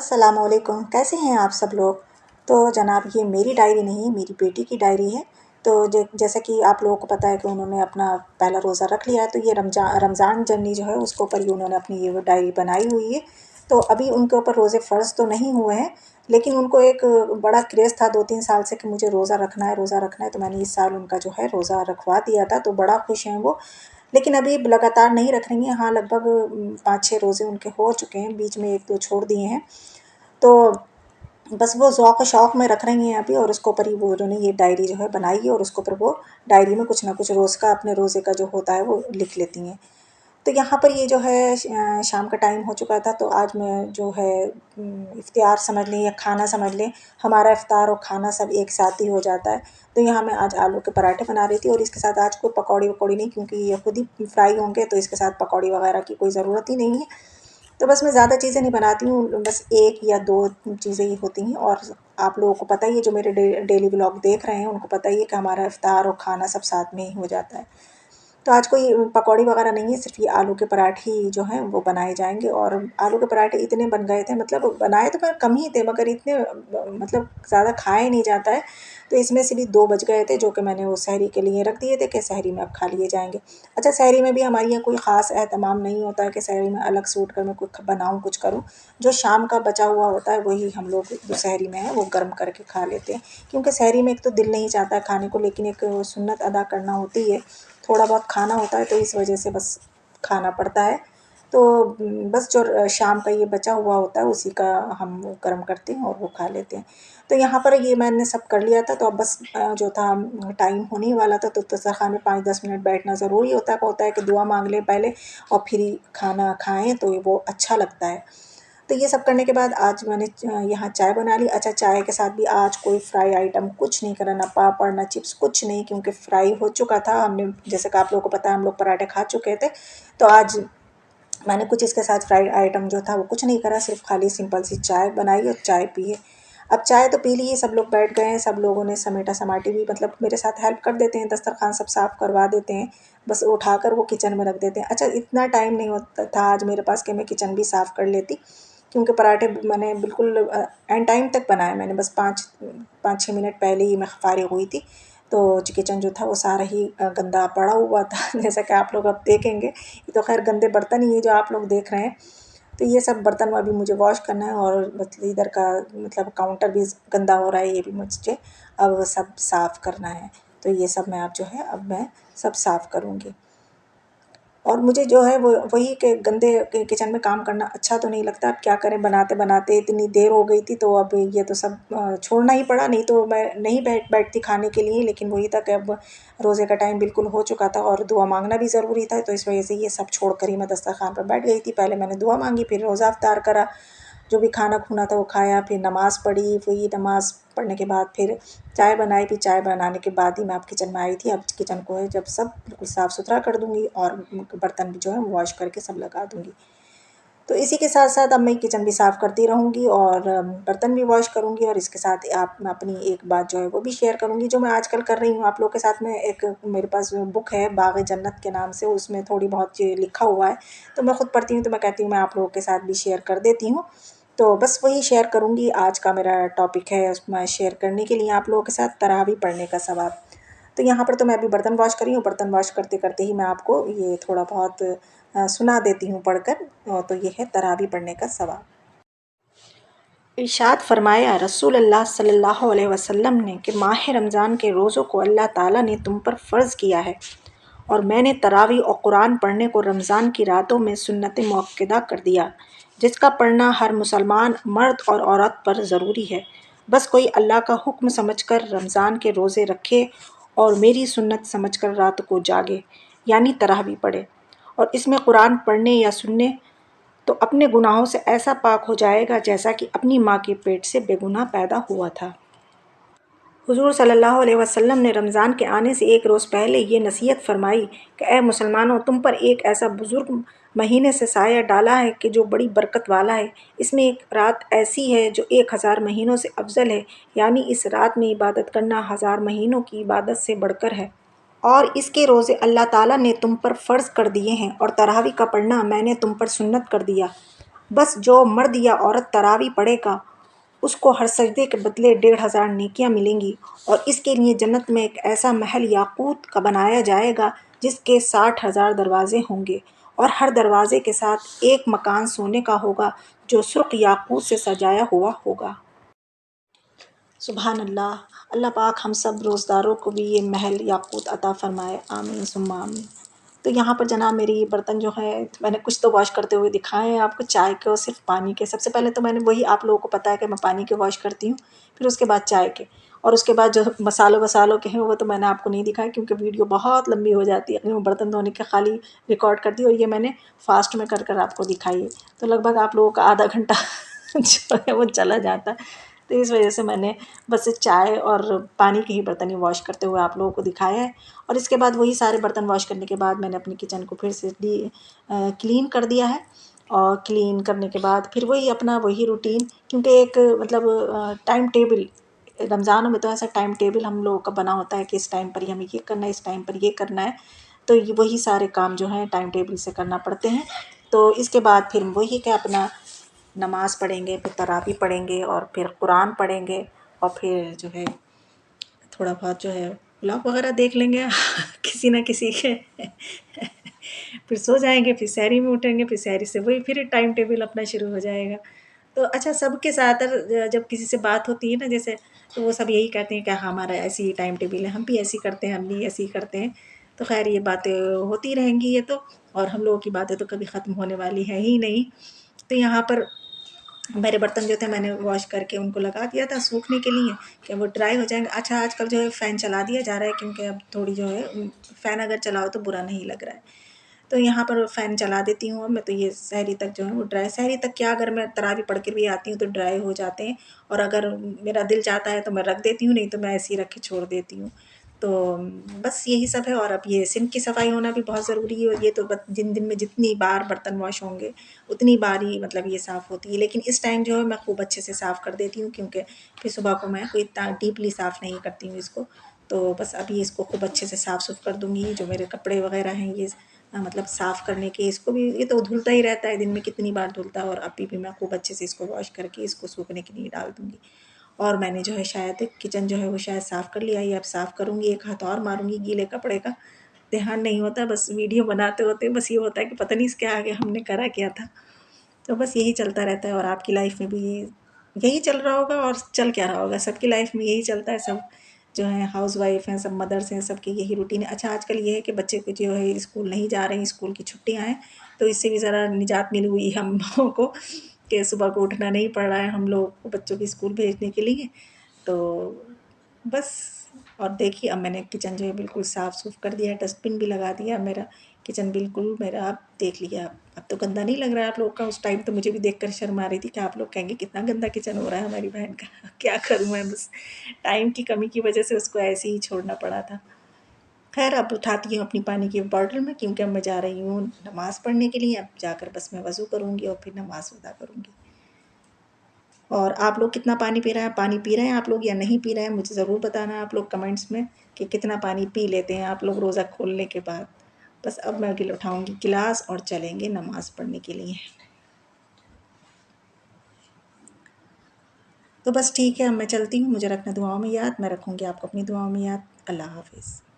अस्सलामुअलैकुम, कैसे हैं आप सब लोग। तो जनाब ये मेरी डायरी नहीं, मेरी बेटी की डायरी है। तो जैसा कि आप लोगों को पता है कि उन्होंने अपना पहला रोज़ा रख लिया है, तो ये रमज़ान जर्नी जो है उसके ऊपर ही उन्होंने अपनी ये वो डायरी बनाई हुई है। तो अभी उनके ऊपर रोज़े फ़र्ज़ तो नहीं हुए हैं, लेकिन उनको एक बड़ा क्रेज़ था 2-3 साल से कि मुझे रोज़ा रखना है, रोज़ा रखना है। तो मैंने इस साल उनका जो है रोज़ा रखवा दिया था, तो बड़ा खुश हैं वो। लेकिन अभी लगातार नहीं रख रही हैं। हाँ, लगभग 5-6 रोज़े उनके हो चुके हैं, बीच में 1-2 छोड़ दिए हैं। तो बस वो ज़ौक़ शौक़ में रख रही हैं अभी, और उसके ऊपर ही वो उन्होंने ये डायरी जो है बनाई है, और उसके ऊपर वो डायरी में कुछ ना कुछ रोज़ का अपने रोज़े का जो होता है वो लिख लेती हैं। तो यहाँ पर ये जो है शाम का टाइम हो चुका था, तो आज मैं जो है इफ्तियार समझ लें या खाना समझ लें, हमारा इफ्तार और खाना सब एक साथ ही हो जाता है। तो यहाँ मैं आज आलू के पराठे बना रही थी, और इसके साथ आज कोई पकौड़ी-वकौड़ी नहीं, क्योंकि ये खुद ही फ्राई होंगे, तो इसके साथ पकौड़ी वगैरह की कोई ज़रूरत ही नहीं है। तो बस मैं ज़्यादा चीज़ें नहीं बनाती हूँ, बस 1 या 2 चीज़ें ही होती हैं। और आप लोगों को पता ही है, जो मेरे डेली व्लॉग देख रहे हैं उनको पता ही है कि हमारा इफ्तार और खाना सब साथ में ही हो जाता है। तो आज कोई पकौड़ी वगैरह नहीं है, सिर्फ़ ये आलू के पराठे ही जो हैं वो बनाए जाएँगे। और आलू के पराठे इतने बन गए थे, मतलब बनाए तो मैं कम ही थे, मगर इतने मतलब ज़्यादा खाया नहीं जाता है। तो इसमें से भी 2 बच गए थे, जो कि मैंने वो सहरी के लिए रख दिए थे कि सहरी में अब खा लिए जाएँगे। अच्छा, सहरी में भी हमारे यहाँ कोई ख़ास एहतमाम नहीं होता है कि सहरी में अलग से उठ कर मैं कुछ बनाऊँ, कुछ करूँ। जो शाम का बचा हुआ होता है वही हम लोग जो सहरी में है वो गर्म करके खा लेते हैं। क्योंकि सहरी में एक तो दिल नहीं चाहता है खाने को, लेकिन एक सुन्नत अदा करना होती है, थोड़ा बहुत खाना होता है, तो इस वजह से बस खाना पड़ता है। तो बस जो शाम का ये बचा हुआ होता है उसी का हम वो गर्म करते हैं और वो खा लेते हैं। तो यहाँ पर ये मैंने सब कर लिया था, तो अब बस जो था टाइम होने ही वाला था, तो दस्तरख़्वान में 5-10 मिनट बैठना ज़रूरी होता है कि दुआ माँग लें पहले और फिर ही खाना खाएँ, तो वो अच्छा लगता है। तो ये सब करने के बाद आज मैंने यहाँ चाय बना ली। अच्छा, चाय के साथ भी आज कोई फ्राई आइटम कुछ नहीं करा, ना पापड़, ना चिप्स, कुछ नहीं, क्योंकि फ्राई हो चुका था। हमने जैसे कि आप लोगों को पता है हम लोग पराठे खा चुके थे, तो आज मैंने कुछ इसके साथ फ्राइड आइटम जो था वो कुछ नहीं करा, सिर्फ़ खाली सिंपल सी चाय बनाई और चाय पी है। अब चाय तो पी ली है, सब लोग बैठ गए हैं, सब लोगों ने समेटा-समाटी भी, मतलब मेरे साथ हेल्प कर देते हैं, दस्तरख़्वान सब साफ़ करवा देते हैं, बस उठाकर वो किचन में रख देते हैं। अच्छा, इतना टाइम नहीं होता था आज मेरे पास कि मैं किचन भी साफ़ कर लेती, क्योंकि पराठे मैंने बिल्कुल एंड टाइम तक बनाए। मैंने बस 5-6 मिनट पहले ही मैं फ़ारिग़ हुई थी, तो किचन जो था वो सारा ही गंदा पड़ा हुआ था। जैसा कि आप लोग अब देखेंगे, ये तो ख़ैर गंदे बर्तन ही हैं जो आप लोग देख रहे हैं। तो ये सब बर्तन अभी मुझे वॉश करना है, और मतलब इधर का मतलब काउंटर भी गंदा हो रहा है, ये भी मुझे अब सब साफ़ करना है। तो ये सब मैं अब जो है अब मैं सब साफ़ करूँगी। और मुझे जो है वो वही कि गंदे किचन में काम करना अच्छा तो नहीं लगता। अब क्या करें, बनाते-बनाते इतनी देर हो गई थी, तो अब ये तो सब छोड़ना ही पड़ा, नहीं तो मैं नहीं बैठती खाने के लिए। लेकिन वही था कि अब रोज़े का टाइम बिल्कुल हो चुका था और दुआ माँगना भी ज़रूरी था, तो इस वजह से ये सब छोड़ कर ही मैं दस्तरख़्वान पर बैठ गई थी। पहले मैंने दुआ माँगी, फिर रोज़ा इफ़्तार करा, जो भी खाना-खूना था वो खाया, फिर नमाज़ पढ़ी, वही नमाज़ पढ़ने के बाद फिर चाय बनाई, फिर चाय बनाने के बाद ही मैं अब किचन में आई थी। अब किचन को है जब सब बिल्कुल साफ़-सुथरा कर दूँगी, और बर्तन भी जो है वॉश करके सब लगा दूँगी। तो इसी के साथ-साथ अब मैं किचन भी साफ़ करती रहूँगी, और बर्तन भी वॉश करूँगी, और इसके साथ आप मैं अपनी एक बात जो है वो भी शेयर करूँगी, जो मैं आजकल कर रही हूँ आप लोगों के साथ में। एक मेरे पास बुक है बाग़-ए-जन्नत के नाम से, उसमें थोड़ी बहुत चीज़ें लिखा हुआ है, तो मैं खुद पढ़ती हूँ, तो मैं कहती हूँ मैं आप लोगों के साथ भी शेयर कर देती हूँ। तो बस वही शेयर करूँगी, आज का मेरा टॉपिक है उसमें शेयर करने के लिए आप लोगों के साथ तरावी पढ़ने का सवाब। तो यहाँ पर तो मैं अभी बर्तन वॉश कर रही हूँ, बर्तन वॉश करते-करते ही मैं आपको ये थोड़ा बहुत सुना देती हूँ पढ़कर। तो ये है तरावी पढ़ने का सवाब। इरशाद फरमाया रसूल अल्लाह सल्लल्लाहु अलैहि वसल्लम ने कि माह रमज़ान के रोज़ों को अल्लाह ताला ने तुम पर फ़र्ज़ किया है, और मैंने तरावी और कुरान पढ़ने को रमज़ान की रातों में सुन्नत मुअक्कदा कर दिया, जिसका पढ़ना हर मुसलमान मर्द और औरत पर ज़रूरी है। बस कोई अल्लाह का हुक्म समझकर रमज़ान के रोज़े रखे और मेरी सुन्नत समझकर रात को जागे, यानी तरावी पढ़े, और इसमें कुरान पढ़ने या सुनने तो अपने गुनाहों से ऐसा पाक हो जाएगा जैसा कि अपनी माँ के पेट से बेगुनाह पैदा हुआ था। हुज़ूर सल्लल्लाहु अलैहि वसल्लम ने रमज़ान के आने से एक रोज़ पहले ये नसीहत फ़रमाई कि ए मुसलमानों, तुम पर एक ऐसा बुज़ुर्ग महीने से साया डाला है कि जो बड़ी बरकत वाला है। इसमें एक रात ऐसी है जो 1000 महीनों से अफ़ज़ल है, यानी इस रात में इबादत करना 1000 महीनों की इबादत से बढ़कर है। और इसके रोज़े अल्लाह ताला ने तुम पर फ़र्ज़ कर दिए हैं, और तरावी का पढ़ना मैंने तुम पर सुन्नत कर दिया। बस जो मर्द या औरत तरावी पढ़ेगा उसको हर सजदे के बदले 1500 नेकियां मिलेंगी, और इसके लिए जन्नत में एक ऐसा महल याकूत का बनाया जाएगा जिसके 60,000 दरवाजे होंगे, और हर दरवाजे के साथ एक मकान सोने का होगा जो सुर्ख याकूत से सजाया हुआ होगा। सुबहान अल्लाह। अल्लाह पाक हम सब रोज़दारों को भी ये महल याकूत अता फ़रमाए, आमीन सुम्मा आमीन। तो यहाँ पर जनाब मेरी बर्तन जो है मैंने कुछ तो वॉश करते हुए दिखाए हैं आपको, चाय के और सिर्फ पानी के। सबसे पहले तो मैंने वही, आप लोगों को पता है कि मैं पानी के वॉश करती हूँ, फिर उसके बाद चाय के, और उसके बाद जो मसालों वसालों के हैं वो तो मैंने आपको नहीं दिखाया क्योंकि वीडियो बहुत लंबी हो जाती है। अगर मैं बर्तन धोने के खाली रिकॉर्ड करती हूँ, और ये मैंने फास्ट में कर आपको दिखाई है, तो लगभग आप लोगों का आधा घंटा जो है वो चला जाता है। तो इस वजह से मैंने बस चाय और पानी के ही बर्तन ही वॉश करते हुए आप लोगों को दिखाया है। और इसके बाद वही सारे बर्तन वॉश करने के बाद मैंने अपनी किचन को फिर से क्लीन कर दिया है। और क्लीन करने के बाद फिर वही अपना वही रूटीन, क्योंकि एक मतलब टाइम टेबल, रमज़ानों में तो ऐसा टाइम टेबल हम लोगों का बना होता है कि इस टाइम पर ही हमें ये करना है, इस टाइम पर ये करना है। तो ये वही सारे काम जो हैं टाइम टेबल से करना पड़ते हैं। तो इसके बाद फिर वही क्या अपना नमाज़ पढ़ेंगे, फिर तरावी पढ़ेंगे, और फिर कुरान पढ़ेंगे, और फिर जो है थोड़ा बहुत जो है व्लॉग वगैरह देख लेंगे किसी न किसी के फिर सो जाएंगे, फिर सहरी में उठेंगे, फिर सहरी से वही फिर टाइम टेबल अपना शुरू हो जाएगा। तो अच्छा, सबके साथ जब किसी से बात होती है ना जैसे, तो वो सब यही कहते हैं कि हाँ, हमारा ऐसी ही टाइम टेबल है, हम भी ऐसी करते हैं, हम भी ऐसी करते हैं। तो खैर ये बातें होती रहेंगी ये तो, और हम लोगों की बातें तो कभी ख़त्म होने वाली है ही नहीं। तो यहाँ पर मेरे बर्तन जो थे मैंने वॉश करके उनको लगा दिया था सूखने के लिए कि वो ड्राई हो जाएंगे। अच्छा, आजकल जो है फ़ैन चला दिया जा रहा है क्योंकि अब थोड़ी जो है फ़ैन अगर चलाओ तो बुरा नहीं लग रहा है। तो यहाँ पर फ़ैन चला देती हूँ मैं, तो ये सहरी तक जो है वो ड्राई, सहरी तक क्या, अगर मैं तरावी पढ़ के भी आती हूँ तो ड्राई हो जाते हैं, और अगर मेरा दिल चाहता है तो मैं रख देती हूँ, नहीं तो मैं ऐसे ही रख के छोड़ देती हूँ। तो बस यही सब है। और अब ये सिंक की सफाई होना भी बहुत ज़रूरी है, और ये तो जिन दिन में जितनी बार बर्तन वॉश होंगे उतनी बार ही मतलब ये साफ़ होती है। लेकिन इस टाइम जो है मैं खूब अच्छे से साफ़ कर देती हूँ, क्योंकि फिर सुबह को मैं कोई इतना डीपली साफ़ नहीं करती हूँ इसको। तो बस अभी इसको खूब अच्छे से साफ़ सुफ कर दूँगी। जो मेरे कपड़े वगैरह हैं ये मतलब साफ़ करने के, इसको भी ये तो धुलता ही रहता है, दिन में कितनी बार धुलता है, और अभी भी मैं खूब अच्छे से इसको वॉश करके इसको सूखने के लिए डाल दूँगी। और मैंने जो है शायद किचन जो है वो शायद साफ़ कर लिया, ये अब साफ़ करूँगी, एक हाथ और मारूँगी गीले कपड़े का। ध्यान नहीं होता, बस वीडियो बनाते होते बस ये होता है कि पता नहीं इसके आगे हमने करा क्या था। तो बस यही चलता रहता है, और आपकी लाइफ में भी यही चल रहा होगा, और चल क्या रहा होगा, सबकी लाइफ में यही चलता है। सब जो है हाउसवाइफ हैं, सब मदर्स हैं, सबकी यही रूटीन है। अच्छा, आजकल ये है कि बच्चे को जो है स्कूल नहीं जा रहे हैं, स्कूल की छुट्टियां हैं, तो इससे भी ज़रा निजात मिली हुई है हम लोगों को कि सुबह को उठना नहीं पड़ रहा है हम लोग को बच्चों की स्कूल भेजने के लिए। तो बस। और देखिए अब मैंने किचन जो है बिल्कुल साफ़ सुफ कर दिया है, डस्टबिन भी लगा दिया मेरा, किचन बिल्कुल मेरा आप देख लिया। अब तो गंदा नहीं लग रहा है आप लोग का। उस टाइम तो मुझे भी देखकर शर्म आ रही थी कि आप लोग कहेंगे कितना गंदा किचन हो रहा है हमारी बहन का क्या करूँ मैं, बस टाइम की कमी की वजह से उसको ऐसे ही छोड़ना पड़ा था। खैर अब उठाती हूँ अपनी पानी की बॉटल में, क्योंकि अब मैं जा रही हूँ नमाज़ पढ़ने के लिए। अब जाकर बस मैं वज़ू करूँगी और फिर नमाज़ अदा करूँगी। और आप लोग कितना पानी पी रहे हैं, पानी पी रहे हैं आप लोग या नहीं पी रहे हैं, मुझे ज़रूर बताना आप लोग कमेंट्स में कि कितना पानी पी लेते हैं आप लोग रोज़ा खोलने के बाद। बस अब मैं उठाऊँगी गिलास और चलेंगे नमाज़ पढ़ने के लिए। तो बस ठीक है, अब मैं चलती हूँ, मुझे रखना दुआओं में याद, मैं रखूँगी आपको अपनी दुआओं में याद। अल्लाह हाफ़िज़।